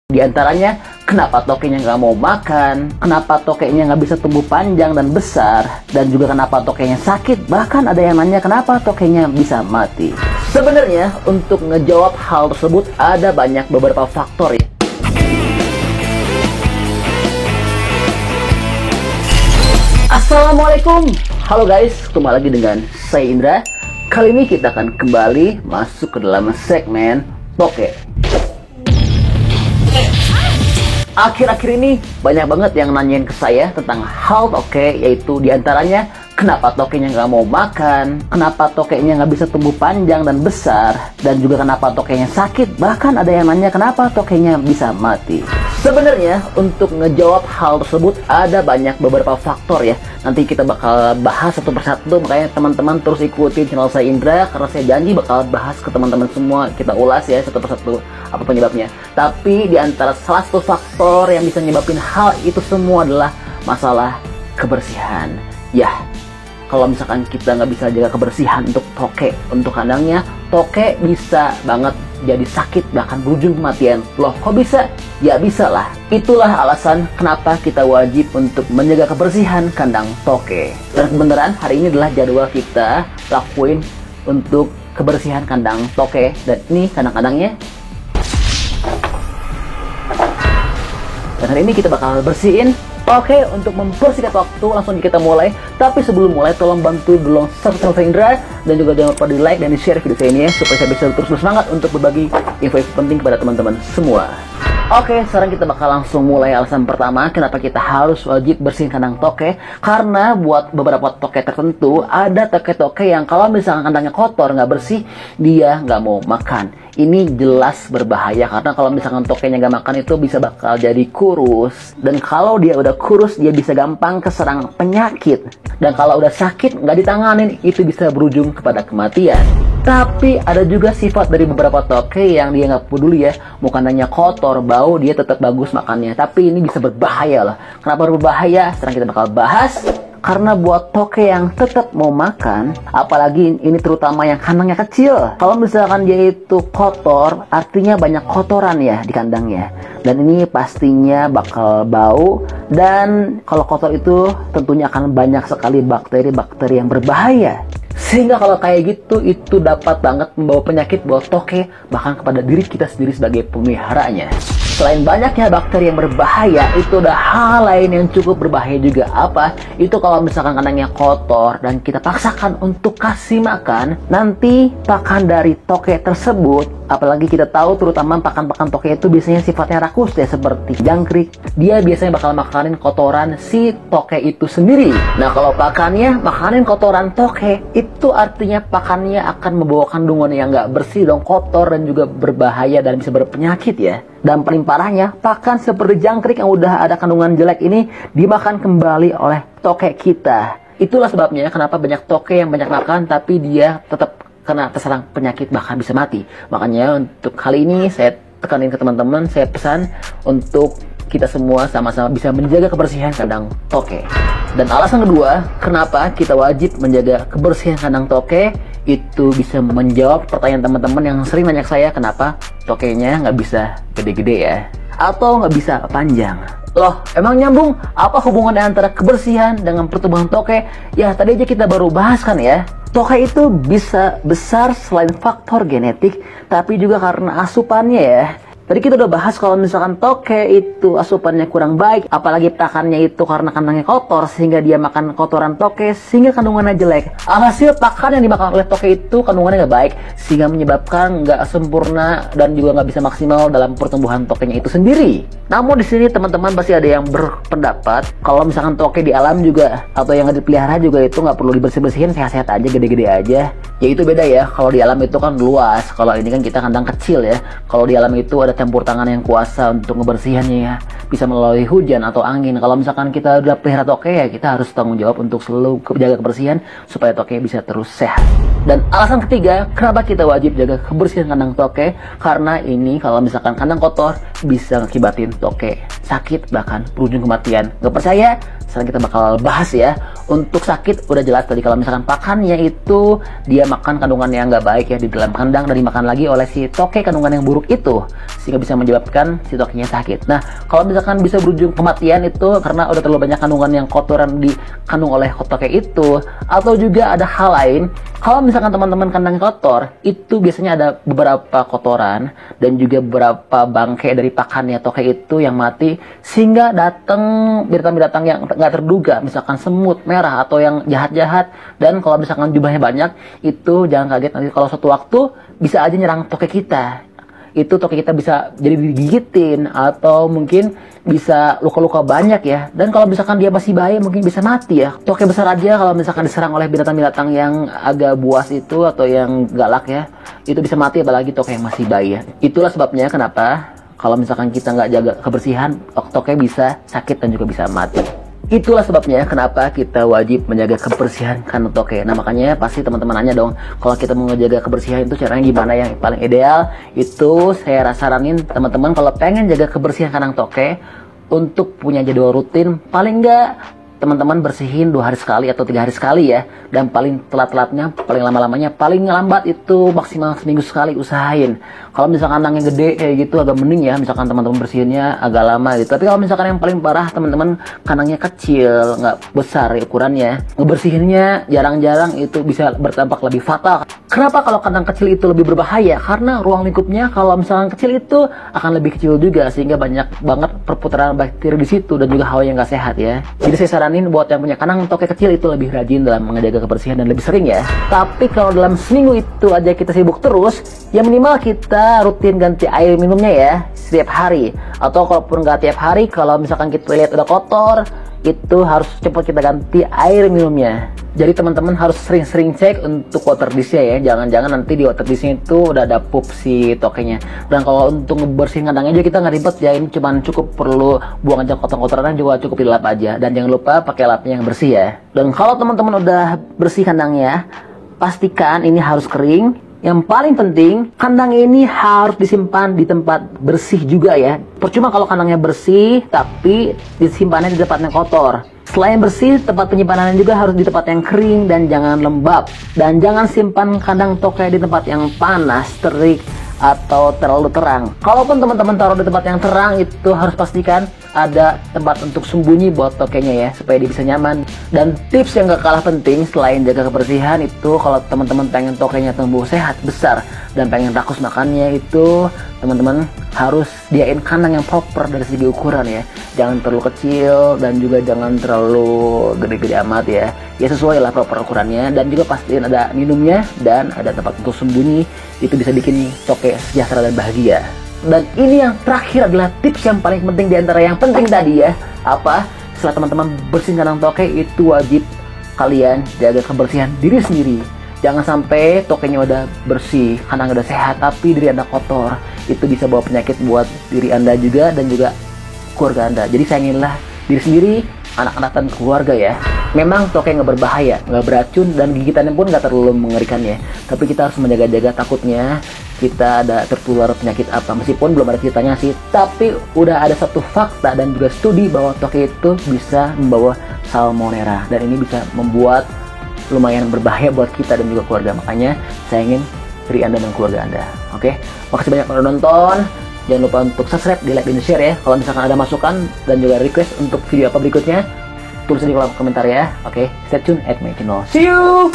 Di antaranya, kenapa tokenya nggak mau makan, kenapa tokenya nggak bisa tumbuh panjang dan besar, dan juga kenapa tokenya sakit, bahkan ada yang nanya kenapa tokenya bisa mati. Sebenarnya, untuk ngejawab hal tersebut ada beberapa faktor ya. Assalamualaikum, halo guys, kembali lagi dengan saya Indra. Kali ini kita akan kembali masuk ke dalam segmen toke. Akhir-akhir ini banyak banget yang nanyain ke saya tentang hal toke, yaitu diantaranya kenapa tokenya nggak mau makan, kenapa tokenya nggak bisa tumbuh panjang dan besar, dan juga kenapa tokenya sakit, bahkan ada yang nanya kenapa tokenya bisa mati. Sebenarnya untuk ngejawab hal tersebut ada beberapa faktor ya. Nanti kita bakal bahas satu persatu, makanya teman-teman terus ikutin channel saya Indra, karena saya janji bakal bahas ke teman-teman semua, kita ulas ya satu persatu apa penyebabnya. Tapi di antara salah satu faktor yang bisa nyebabin hal itu semua adalah masalah kebersihan. Ya, kalau misalkan kita nggak bisa jaga kebersihan untuk toke, untuk kandangnya, toke bisa banget jadi sakit, bahkan berujung kematian. Loh, kok bisa? Ya bisa lah. Itulah alasan kenapa kita wajib untuk menjaga kebersihan kandang toke. Dan kebenaran hari ini adalah jadwal kita lakuin untuk kebersihan kandang toke. Dan ini kandang-kandangnya. Dan hari ini kita bakal bersihin. Oke, untuk mempersingkat waktu langsung kita mulai. Tapi sebelum mulai tolong bantu dulu subscribe channel Indra, dan juga jangan lupa di like dan di share video saya ini ya, supaya saya bisa terus bersemangat untuk berbagi info-info penting kepada teman-teman semua. Oke, sekarang kita bakal langsung mulai. Alasan pertama kenapa kita harus wajib bersihin kandang toke, karena buat beberapa toke tertentu ada toke-toke yang kalau misalkan kandangnya kotor, nggak bersih, dia nggak mau makan. Ini jelas berbahaya, karena kalau misalkan tokenya nggak makan itu bisa bakal jadi kurus, dan kalau dia udah kurus dia bisa gampang keserang penyakit, dan kalau udah sakit nggak ditanganin itu bisa berujung kepada kematian. Tapi ada juga sifat dari beberapa toke yang dia nggak peduli ya, mau kandangnya kotor, bau, dia tetap bagus makannya. Tapi ini bisa berbahaya loh. Kenapa berbahaya? Sekarang kita bakal bahas. Karena buat toke yang tetap mau makan, apalagi ini terutama yang kandangnya kecil, kalau misalkan dia itu kotor, artinya banyak kotoran ya di kandangnya, dan ini pastinya bakal bau. Dan kalau kotor itu tentunya akan banyak sekali bakteri-bakteri yang berbahaya, sehingga kalau kayak gitu itu dapat banget membawa penyakit buat toke, bahkan kepada diri kita sendiri sebagai pemeliharanya. Selain banyaknya bakteri yang berbahaya, itu ada hal lain yang cukup berbahaya juga. Apa? Itu kalau misalkan kandangnya kotor dan kita paksakan untuk kasih makan, nanti pakan dari toke tersebut, apalagi kita tahu terutama pakan-pakan toke itu biasanya sifatnya rakus ya, seperti jangkrik, dia biasanya bakal makanin kotoran si toke itu sendiri. Nah, kalau pakannya makanin kotoran toke, itu artinya pakannya akan membawa kandungan yang nggak bersih dong, kotor dan juga berbahaya dan bisa berpenyakit ya. Dan paling parahnya, pakan seperti jangkrik yang udah ada kandungan jelek ini dimakan kembali oleh toke kita. Itulah sebabnya kenapa banyak toke yang banyak makan tapi dia tetap kena terserang penyakit, bahkan bisa mati. Makanya untuk kali ini saya tekanin ke teman-teman, saya pesan untuk kita semua sama-sama bisa menjaga kebersihan kandang toke. Dan alasan kedua, kenapa kita wajib menjaga kebersihan kandang toke, itu bisa menjawab pertanyaan teman-teman yang sering nanya saya, kenapa tokenya nggak bisa gede-gede ya, atau nggak bisa panjang. Loh, emang nyambung? Apa hubungannya antara kebersihan dengan pertumbuhan toke? Ya, tadi aja kita baru bahas kan ya. Toke itu bisa besar selain faktor genetik, tapi juga karena asupannya ya. Tadi kita udah bahas kalau misalkan toke itu asupannya kurang baik, apalagi pakannya itu karena kandangnya kotor, sehingga dia makan kotoran toke, sehingga kandungannya jelek. Alhasil pakan yang dimakan oleh toke itu kandungannya nggak baik, sehingga menyebabkan nggak sempurna dan juga nggak bisa maksimal dalam pertumbuhan tokenya itu sendiri. Namun di sini teman-teman pasti ada yang berpendapat kalau misalkan toke di alam juga atau yang dipelihara juga itu nggak perlu dibersih-bersihin, sehat-sehat aja, gede-gede aja. Ya itu beda ya, kalau di alam itu kan luas, kalau ini kan kita kandang kecil ya. Kalau di alam itu ada campur tangan yang kuasa untuk ngebersihannya ya, bisa melalui hujan atau angin. Kalau misalkan kita udah pelihara toke ya, kita harus tanggung jawab untuk selalu jaga kebersihan supaya toke bisa terus sehat. Dan alasan ketiga, kenapa kita wajib jaga kebersihan kandang toke, karena ini kalau misalkan kandang kotor bisa ngakibatin toke sakit, bahkan berujung kematian. Gak percaya? sekarang kita bakal bahas ya. Untuk sakit udah jelas tadi, kalau misalkan pakannya itu dia makan kandungan yang nggak baik ya di dalam kandang dan dimakan lagi oleh si toke kandungan yang buruk itu, sehingga bisa menyebabkan si tokenya sakit. Nah, kalau misalkan bisa berujung kematian itu karena udah terlalu banyak kandungan yang kotoran dikandung oleh toke itu, atau juga ada hal lain. Kalau misalkan teman-teman kandang kotor, itu biasanya ada beberapa kotoran dan juga beberapa bangkai dari pakannya toke itu yang mati, sehingga datang binatang-binatang yang nggak terduga, misalkan semut merah atau yang jahat-jahat. Dan kalau misalkan jumlahnya banyak, itu jangan kaget nanti kalau suatu waktu bisa aja nyerang toke kita. Itu toke kita bisa jadi digigitin atau mungkin bisa luka-luka banyak ya. Dan kalau misalkan dia masih bayi mungkin bisa mati ya. Toke besar aja kalau misalkan diserang oleh binatang-binatang yang agak buas itu atau yang galak ya, itu bisa mati, apalagi toke yang masih bayi ya. Itulah sebabnya kenapa kalau misalkan kita nggak jaga kebersihan, toke bisa sakit dan juga bisa mati. Itulah sebabnya kenapa kita wajib menjaga kebersihan kandang toke. Nah, makanya pasti teman-teman nanya dong, kalau kita mau menjaga kebersihan itu caranya gimana yang paling ideal? Itu saya saranin teman-teman kalau pengen jaga kebersihan kandang toke, untuk punya jadwal rutin, paling enggak teman-teman bersihin 2 hari sekali atau 3 hari sekali ya. Dan paling telat-telatnya, paling lama-lamanya, paling lambat itu maksimal seminggu sekali, usahain. Kalau misalkan kandangnya gede kayak gitu agak mending ya, misalkan teman-teman bersihinnya agak lama gitu. Tapi kalau misalkan yang paling parah teman-teman kandangnya kecil, nggak besar ukurannya, ngebersihinnya jarang-jarang, itu bisa berdampak lebih fatal. Kenapa kalau kandang kecil itu lebih berbahaya? Karena ruang lingkupnya kalau misalkan kecil itu akan lebih kecil juga, sehingga banyak banget perputaran bakteri di situ dan juga hawa yang nggak sehat ya. Jadi saya saranin buat yang punya kandang toke kecil itu lebih rajin dalam menjaga kebersihan dan lebih sering ya. Tapi kalau dalam seminggu itu aja kita sibuk terus, ya minimal kita rutin ganti air minumnya ya setiap hari. Atau kalaupun nggak tiap hari, kalau misalkan kita lihat udah kotor, itu harus cepat kita ganti air minumnya. Jadi teman-teman harus sering-sering cek untuk water dish-nya ya. Jangan-jangan nanti di water dish-nya itu udah ada pup si tokenya. Dan kalau untuk ngebersihin kandangnya aja kita nggak ribet ya. Ini cuman cukup perlu buang aja kotor-kotoran, juga cukup dilap aja. Dan jangan lupa pakai lapnya yang bersih ya. Dan kalau teman-teman udah bersih kandangnya, pastikan ini harus kering. Yang paling penting, kandang ini harus disimpan di tempat bersih juga ya. Percuma kalau kandangnya bersih, tapi disimpannya di tempat yang kotor. Selain bersih, tempat penyimpanannya juga harus di tempat yang kering dan jangan lembab. Dan jangan simpan kandang toke di tempat yang panas, terik, atau terlalu terang. Kalaupun teman-teman taruh di tempat yang terang, itu harus pastikan ada tempat untuk sembunyi buat tokenya ya, supaya dia bisa nyaman. Dan tips yang gak kalah penting selain jaga kebersihan itu, kalau teman-teman pengen tokenya tumbuh sehat, besar, dan pengen rakus makannya, itu teman-teman harus diain kandang yang proper dari segi ukuran ya. Jangan terlalu kecil dan juga jangan terlalu gede-gede amat ya. Ya sesuai lah proper ukurannya, dan juga pastiin ada minumnya dan ada tempat untuk sembunyi. Itu bisa bikin toke sejahtera dan bahagia. Dan ini yang terakhir adalah tips yang paling penting di antara yang penting tadi ya. Apa? Setelah teman-teman bersihin kandang toke, itu wajib kalian jaga kebersihan diri sendiri. Jangan sampai tokenya udah bersih, kandang udah sehat, tapi diri Anda kotor. Itu bisa bawa penyakit buat diri Anda juga dan juga keluarga Anda. Jadi sayanginlah diri sendiri, anak-anak dan keluarga ya. Memang toke nggak berbahaya, nggak beracun, dan gigitannya pun nggak terlalu mengerikan ya. Tapi kita harus menjaga-jaga, takutnya kita ada tertular penyakit apa. Meskipun belum ada ceritanya sih, tapi udah ada satu fakta dan juga studi bahwa toke itu bisa membawa salmonella, dan ini bisa membuat lumayan berbahaya buat kita dan juga keluarga. Makanya sayangin diri Anda dan keluarga Anda. Oke, makasih banyak udah nonton. Jangan lupa untuk subscribe, di like, dan di share ya. Kalau misalkan ada masukan dan juga request untuk video apa berikutnya, tulis di kolom komentar ya. Oke, stay tune at my channel. See you!